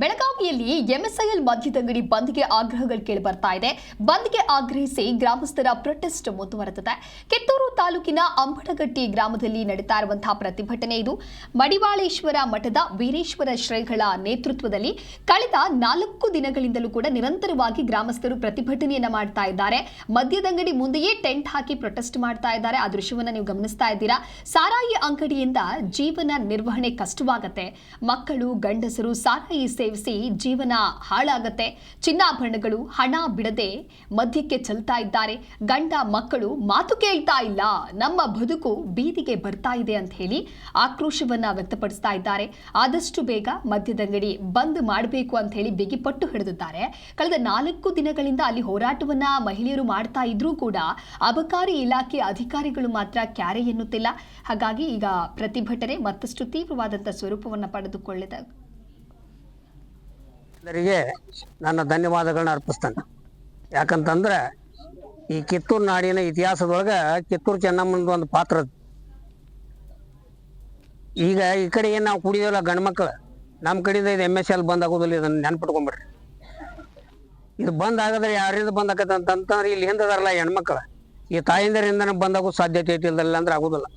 ಬೆಳಗಾವಿಯಲ್ಲಿ ಎಂಎಸ್ಐಎಲ್ ಮದ್ಯದಂಗಡಿ ಬಂದ್ಗೆ ಆಗ್ರಹಗಳು ಕೇಳಿ ಬರ್ತಾ ಇದೆ. ಬಂದ್ಗೆ ಆಗ್ರಹಿಸಿ ಗ್ರಾಮಸ್ಥರ ಪ್ರೊಟೆಸ್ಟ್ ಮುಂದುವರೆದಿದೆ. ಕಿತ್ತೂರು ತಾಲೂಕಿನ ಅಂಬಡಗಟ್ಟಿ ಗ್ರಾಮದಲ್ಲಿ ನಡೀತಾ ಇರುವಂತಹ ಪ್ರತಿಭಟನೆ ಇದು. ಮಡಿವಾಳೇಶ್ವರ ಮಠದ ವೀರೇಶ್ವರ ಶ್ರೀಗಳ ನೇತೃತ್ವದಲ್ಲಿ ಕಳೆದ 4 ದಿನಗಳಿಂದಲೂ ಕೂಡ ನಿರಂತರವಾಗಿ ಗ್ರಾಮಸ್ಥರು ಪ್ರತಿಭಟನೆಯನ್ನ ಮಾಡ್ತಾ ಇದ್ದಾರೆ. ಮದ್ಯದಂಗಡಿ ಮುಂದೆಯೇ ಟೆಂಟ್ ಹಾಕಿ ಪ್ರೊಟೆಸ್ಟ್ ಮಾಡ್ತಾ ಇದ್ದಾರೆ. ಆ ದೃಶ್ಯವನ್ನ ನೀವು ಗಮನಿಸ್ತಾ ಇದ್ದೀರಾ. ಸಾರಾಯಿ ಅಂಗಡಿಯಿಂದ ಜೀವನ ನಿರ್ವಹಣೆ ಕಷ್ಟವಾಗುತ್ತೆ. ಮಕ್ಕಳು ಗಂಡಸರು ಸಾರಾಯಿ ಸೇವಿಸಿ ಜೀವನ ಹಾಳಾಗತ್ತೆ. ಚಿನ್ನಾಭರಣಗಳು ಹಣ ಬಿಡದೆ ಮದ್ಯಕ್ಕೆ ಚೆಲ್ತಾ ಇದ್ದಾರೆ. ಗಂಡ ಮಕ್ಕಳು ಮಾತು ಕೇಳ್ತಾ ಇಲ್ಲ, ನಮ್ಮ ಬದುಕು ಬೀದಿಗೆ ಬರ್ತಾ ಇದೆ ಅಂತ ಹೇಳಿ ಆಕ್ರೋಶವನ್ನ ವ್ಯಕ್ತಪಡಿಸ್ತಾ ಇದ್ದಾರೆ. ಆದಷ್ಟು ಬೇಗ ಮದ್ಯದಂಗಡಿ ಬಂದ್ ಮಾಡಬೇಕು ಅಂತ ಹೇಳಿ ಬಿಗಿಪಟ್ಟು ಹಿಡಿದಿದ್ದಾರೆ. ಕಳೆದ 4 ದಿನಗಳಿಂದ ಅಲ್ಲಿ ಹೋರಾಟವನ್ನ ಮಹಿಳೆಯರು ಮಾಡ್ತಾ ಇದ್ರೂ ಕೂಡ ಅಬಕಾರಿ ಇಲಾಖೆ ಅಧಿಕಾರಿಗಳು ಮಾತ್ರ ಕ್ಯಾರೆ ಎನ್ನುತ್ತಿಲ್ಲ. ಹಾಗಾಗಿ ಈಗ ಪ್ರತಿಭಟನೆ ಮತ್ತಷ್ಟು ತೀವ್ರವಾದಂತಹ ಸ್ವರೂಪವನ್ನು ಪಡೆದುಕೊಳ್ಳಿದೆ. ಎಲ್ಲರಿಗೆ ನನ್ನ ಧನ್ಯವಾದಗಳನ್ನ ಅರ್ಪಿಸ್ತೇನೆ. ಯಾಕಂತಂದ್ರೆ ಈ ಕಿತ್ತೂರು ನಾಡಿನ ಇತಿಹಾಸದೊಳಗೆ ಕಿತ್ತೂರು ಚೆನ್ನಮ್ಮನದು ಒಂದು ಪಾತ್ರ. ಈಗ ಈ ಕಡೆ ಏನು ನಾವು ಕುಡಿಯೋಲ್ಲ ಗಂಡು ಮಕ್ಕಳು, ನಮ್ಮ ಕಡೆಯಿಂದ ಇದು MSL ಬಂದ್ ಆಗೋದಿಲ್ಲ. ಇದನ್ನು ನೆನ್ಪಿಟ್ಕೊಂಬಿಡ್ರಿ. ಇದು ಬಂದ್ ಆಗದ್ರೆ ಯಾರಿಂದ ಬಂದ್ ಆಕತ್ತೆ ಅಂತಂದ್ರೆ ಇಲ್ಲಿ ಹಿಂದದಾರಲ್ಲ ಹೆಣ್ಮಕ್ಳು, ಈ ತಾಯಿಂದರಿಂದನೇ ಬಂದಾಗೋ ಸಾಧ್ಯತೆ ಐತಿ. ಇಲ್ದಲ್ಲ ಅಂದ್ರೆ ಆಗೋದಿಲ್ಲ.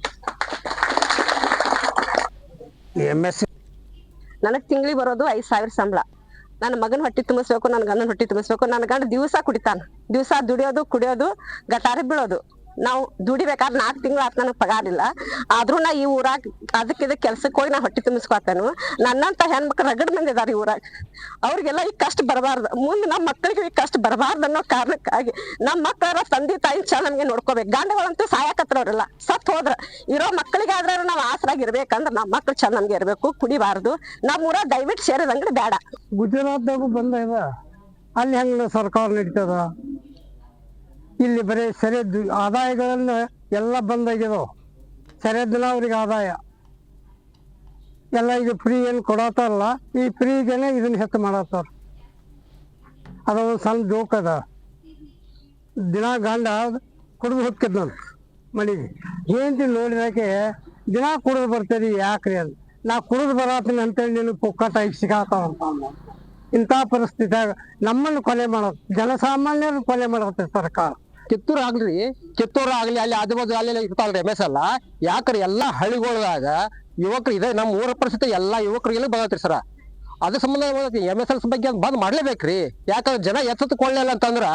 ಈ MSL ನನಗೆ ತಿಂಗಳಿಗೆ ಬರೋದು 5,000 ಸಂಬಳ. ನನ್ನ ಮಗನ ಹೊಟ್ಟೆ ತುಂಬಿಸ್ಬೇಕು, ನನ್ನ ಗಂಡನ ಹೊಟ್ಟೆ ತುಂಬಿಸ್ಬೇಕು. ನನ್ನ ಗಂಡ ದಿವಸ ಕುಡಿತಾನ, ದಿವಸ ದುಡಿಯೋದು ಕುಡಿಯೋದು ಗಟಾರಿ ಬೀಳೋದು. ನಾವು ದುಡಿಬೇಕಾದ್ರೆ 4 ತಿಂಗಳು ಆತ್ ನನಗೆ ಪಗಾರ ಇಲ್ಲ. ಆದ್ರೂ ನಾ ಈ ಊರಾಗ ಅದಕ್ಕಿದ ಕೆಲ್ಸಕ್ಕೆ ಹೋಗಿ ನಾ ಹೊಟ್ಟೆ ತುಂಬಿಸ್ಕೊತೇನು. ನನ್ನಂತ ಹೆಣ್ಮಕ್ಳು ರಗಡ್ ಮಂದಿ ಇದಾರೆ ಈ ಊರಾಗ. ಅವ್ರಿಗೆಲ್ಲ ಈ ಕಷ್ಟ ಬರಬಾರ್ದು, ಮುಂದೆ ನಮ್ಮ ಮಕ್ಕಳಿಗೆ ಈ ಕಷ್ಟ ಬರಬಾರ್ದು ಅನ್ನೋ ಕಾರಣಕ್ಕಾಗಿ ನಮ್ಮ ಮಕ್ಕಳ ತಂದೆ ತಾಯಿ ನಮ್ಗೆ ನೋಡ್ಕೋಬೇಕು. ಗಂಡಗಳಂತೂ ಸಾಯಕತ್ರವ್ರಲ್ಲ, ಸತ್ ಹೋದ್ರ ಇರೋ ಮಕ್ಕಳಿಗಾದ್ರೆ ನಾವು ಆಸರಾಗಿರ್ಬೇಕಂದ್ರೆ ನಮ್ಮ ಮಕ್ಳು ಚಂದ ನಮ್ಗೆ ಇರ್ಬೇಕು, ಕುಡಿಬಾರ್ದು. ನಮ್ಮ ಊರಾಗ ದಯವಿಟ್ಟು ಸೇರಿದಂಗ್ರೆ ಬೇಡ. ಗುಜರಾತ್ದಾಗೂ ಬಂದ ಇದ, ಅಲ್ಲಿ ಹೆಂಗ ಸರ್ಕಾರ ನಡೀತದ? ಇಲ್ಲಿ ಬರೀ ಸರಿಯದ್ದು ಆದಾಯಗಳನ್ನ ಎಲ್ಲ ಬಂದಾಗಿದಾವ. ಸರಿಯದ್ದನ ಅವ್ರಿಗೆ ಆದಾಯ ಎಲ್ಲ ಈಗ ಫ್ರೀ ಏನು ಕೊಡತ್ತಾರಲ್ಲ, ಈ ಫ್ರೀಗೆನೆ ಇದನ್ನ ಹೆಚ್ಚು ಮಾಡತ್ತಾರ. ಅದೊಂದು ಸಣ್ಣ ಜೋಕ್ ಅದ. ದಿನ ಗಂಡ ಕುಡಿದು ಹೋಗ್ತಿದ್ನಂತ ಮನೆಗೆ, ಏನ್ತಿ ನೋಡಿದಾಕೆ ದಿನ ಕುಡಿದು ಬರ್ತೀರಿ ಯಾಕ್ರಿ ಅಂತ. ನಾ ಕುಡಿದು ಬರತ್ತೀನಿ ಅಂತೇಳಿ ನೀನು ಪುಕ್ಕಟ್ಟಾಗಿ ಸಿಗಾತಾವಂತ. ಇಂಥ ಪರಿಸ್ಥಿತಿಯಾಗ ನಮ್ಮನ್ನು ಕೊಲೆ ಮಾಡೋದು, ಜನಸಾಮಾನ್ಯರು ಕೊಲೆ ಮಾಡತ್ತೆ ಸರ್ಕಾರ. ಕಿತ್ತೂರು ಆಗ್ಲಿ ಅಲ್ಲಿ ಆಜುಬಾಜು ಅಲ್ಲಿ ಇರ್ತಾವ್ರಿ MSL. ಯಾಕ್ರಿ ಎಲ್ಲಾ ಹಳ್ಳಿಗಳಾಗ ಯುವಕರು ಇದೆ. ನಮ್ಮ ಊರ ಪರಿಸ್ಥಿತಿ ಎಲ್ಲಾ ಯುವಕರಿಗೆಲ್ಲ ಬದತ್ರಿ ಸರ. ಅದ್ರ ಸಂಬಂಧ MSL ಬಗ್ಗೆ ಬಂದ್ ಮಾಡ್ಲೇಬೇಕ್ರಿ. ಯಾಕಂದ್ರೆ ಜನ ಎಚ್ಚೆತ್ತುಕೊಳ್ಳಲಿಲ್ಲ ಅಂತಂದ್ರ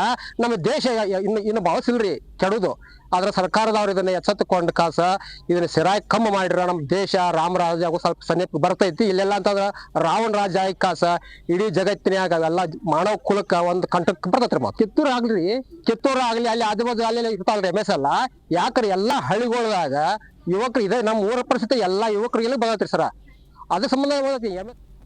ನಮ್ಮ ದೇಶ ಇನ್ನು ಬಳಸಿಲ್ರಿ ಕೆಡುದು. ಆದ್ರ ಸರ್ಕಾರದವ್ರು ಇದನ್ನ ಎಚ್ಚೆತ್ತುಕೊಂಡ್ ಕಾಸ ಇದನ್ನ ಸಿರಾಯಿ ಕಮ್ಮಿ ಮಾಡಿರ ನಮ್ಮ ದೇಶ ರಾಮರಾಜ್ಯ ಸ್ವಲ್ಪ ಸನಿಪ ಬರ್ತೈತಿ. ಇಲ್ಲೆಲ್ಲ ಅಂತಂದ್ರ ರಾವಣ ರಾಜ್ಯ ಆಗಿ ಕಾಸ ಇಡೀ ಜಗತ್ತಿನಾಗ ಅವೆಲ್ಲ ಮಾನವ ಕುಲಕ್ಕ ಒಂದು ಕಂಟಕ್ಕೆ ಬರ್ತೈತ್ರಿ. ಕಿತ್ತೂರು ಆಗ್ಲಿ ಅಲ್ಲಿ ಆಜುಬಾಜು ಅಲ್ಲಿ ಇರ್ತಾವ್ರಿ MSL. ಯಾಕ್ರಿ ಎಲ್ಲಾ ಹಳ್ಳಿಗಳಾಗ ಯುವಕರು ಇದೆ. ನಮ್ಮ ಊರ ಪರಿಸ್ಥಿತಿ ಎಲ್ಲಾ ಯುವಕರಿಗೆಲ್ಲ ಬದತ್ರಿ ಸರ. ಅದ್ರ ಸಂಬಂಧ